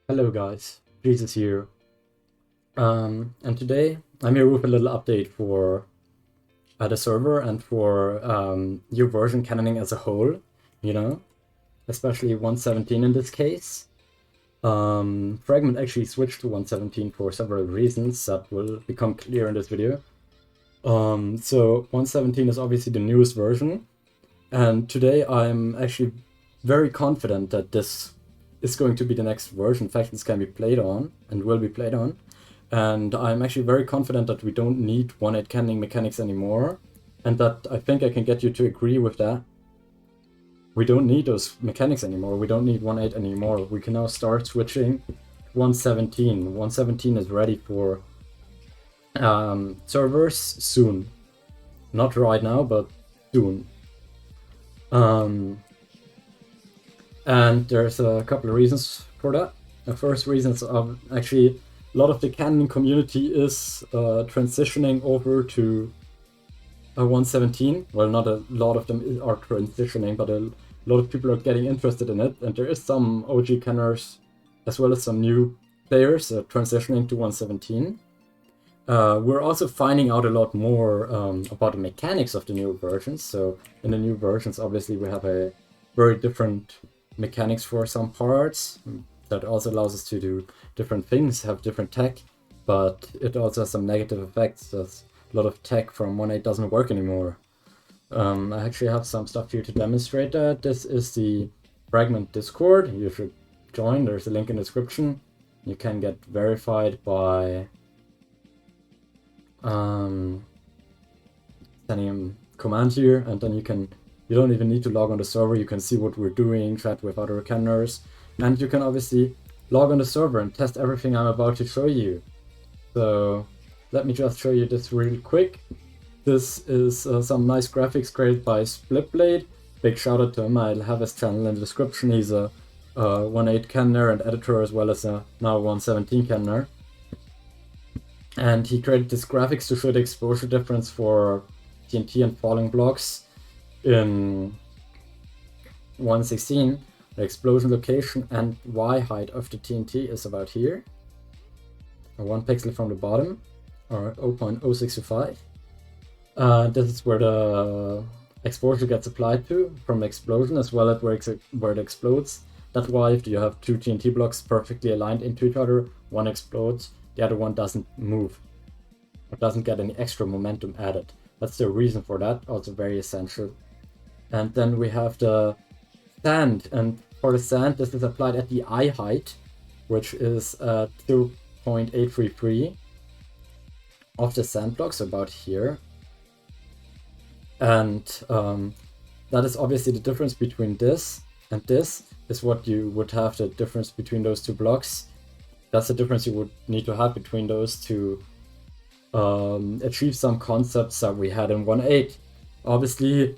Hello guys, Jesus here. And today I'm here with a little update for the server and for new version cannoning as a whole, especially 1.17 in this case. Fragment actually switched to 1.17 for several reasons that will become clear in this video. So 1.17 is obviously the newest version, and today I'm actually very confident that this is going to be the next version factions can be played on and will be played on. And I'm actually very confident that we don't need 1.8 cannoning mechanics anymore, and that I think I can get you to agree with that. We don't need those mechanics anymore. We don't need 1.8 anymore. We can now start switching 1.17. 1.17 is ready for servers soon. Not right now, but soon. And there's a couple of reasons for that. The first reason is actually a lot of the cannoning community is transitioning over to 1.17. Well, not a lot of them are transitioning, but a lot of people are getting interested in it. And there is some OG canners as well as some new players transitioning to 1.17. We're also finding out a lot more about the mechanics of the new versions. So in the new versions, obviously, we have a very different mechanics for some parts. That also allows us to do different things, have different tech, but it also has some negative effects. As a lot of tech from 1.8 doesn't work anymore. I actually have some stuff here to demonstrate that. This is the Fragment Discord. You should join. There's a link in the description. You can get verified by sending a command here, and then you don't even need to log on the server. You can see what we're doing, chat with other canners, and you can obviously log on the server and test everything I'm about to show you. So let me just show you this really quick. This is some nice graphics created by SplitBlade. Big shout out to him. I'll have his channel in the description. He's a 1.8 canner and editor, as well as a now 1.17 canner. And he created this graphics to show the exposure difference for TNT and falling blocks in 1.16. The explosion location and Y height of the TNT is about here, 1 pixel from the bottom, or 0.0625. This is where the exposure gets applied to from the explosion, as well as where it explodes. That's why if you have two TNT blocks perfectly aligned into each other, one explodes, the other one doesn't move, or doesn't get any extra momentum added. That's the reason for that, also very essential. And then we have the sand, and for the sand, this is applied at the eye height, which is 0.833 of the sand blocks, about here. And that is obviously the difference between this and this is what you would have the difference between those two blocks. That's the difference you would need to have between those to achieve some concepts that we had in 1.8. Obviously,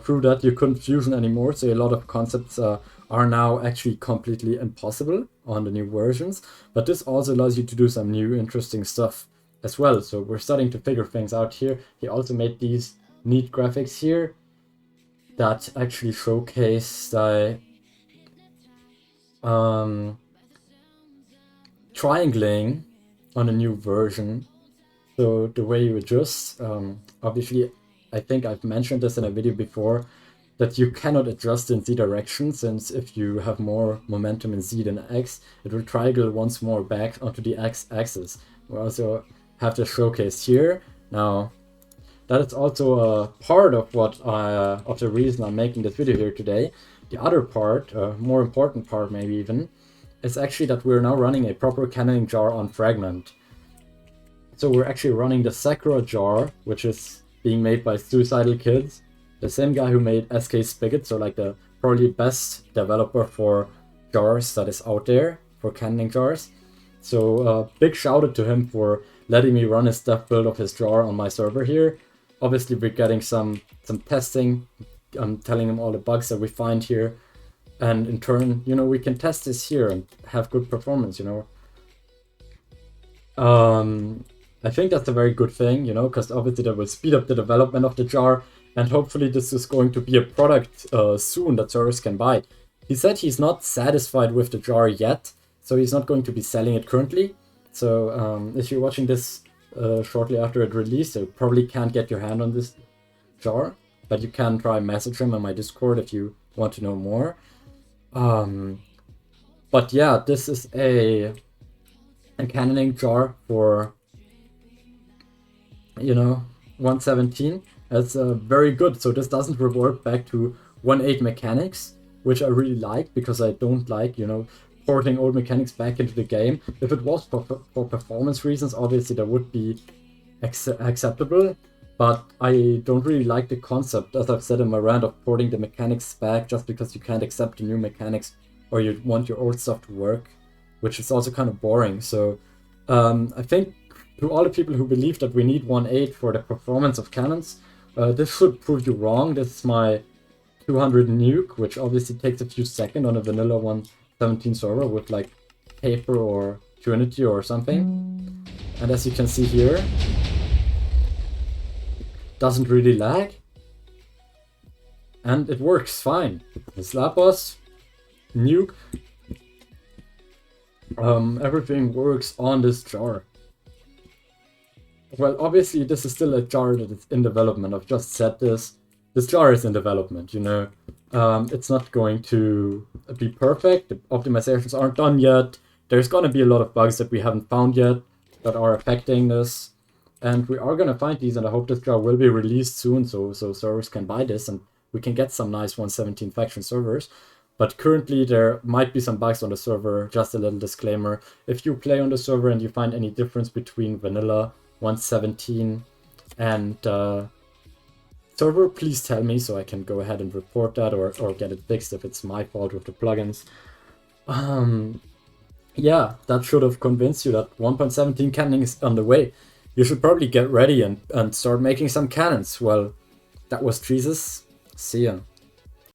through that you couldn't fusion anymore, so a lot of concepts are now actually completely impossible on the new versions. But this also allows you to do some new interesting stuff as well. So we're starting to figure things out here. He also made these neat graphics here that actually showcase the triangling on a new version. So the way you adjust, obviously, I think I've mentioned this in a video before, that you cannot adjust in Z direction, since if you have more momentum in Z than X, it will triangle once more back onto the X axis. We also have this showcase here. Now, that is also a part of of the reason I'm making this video here today. The other part, more important part maybe even, is actually that we're now running a proper cannoning jar on Fragment. So we're actually running the Sakura jar, which is being made by Suicidal Kids, the same guy who made SK Spigot, so like the probably best developer for jars that is out there, for cannoning jars. So big shout out to him for letting me run his dev build of his jar on my server here. Obviously we're getting some testing. I'm telling him all the bugs that we find here, and in turn, we can test this here and have good performance, I think that's a very good thing, because obviously that will speed up the development of the jar, and hopefully this is going to be a product soon that servers can buy. He said he's not satisfied with the jar yet, so he's not going to be selling it currently. So if you're watching this shortly after it released, you probably can't get your hand on this jar, but you can try message him on my Discord if you want to know more. But yeah, this is a cannoning jar for, you know, 117. That's very good. So this doesn't revert back to 1.8 mechanics, which I really like, because I don't like, you know, porting old mechanics back into the game. If it was for performance reasons, obviously that would be acceptable, but I don't really like the concept, as I've said in my rant, of porting the mechanics back just because you can't accept the new mechanics or you want your old stuff to work, which is also kind of boring. So I think to all the people who believe that we need 1.8 for the performance of cannons, this should prove you wrong. This is my 200 nuke, which obviously takes a few seconds on a vanilla 117 server with like Paper or Trinity or something. And as you can see here, doesn't really lag, and it works fine. The slap boss, nuke, everything works on this jar. Well, obviously this is still a jar that is in development. I've just said this. This jar is in development, you know. It's not going to be perfect. The optimizations aren't done yet. There's gonna be a lot of bugs that we haven't found yet that are affecting this. And we are gonna find these, and I hope this jar will be released soon, so servers can buy this and we can get some nice 117 faction servers. But currently there might be some bugs on the server. Just a little disclaimer: if you play on the server and you find any difference between vanilla 117 and server, please tell me so I can go ahead and report that or get it fixed if it's my fault with the plugins. Yeah, that should have convinced you that 1.17 cannoning is on the way. You should probably get ready and start making some cannons. Well, that was Jesus. See ya.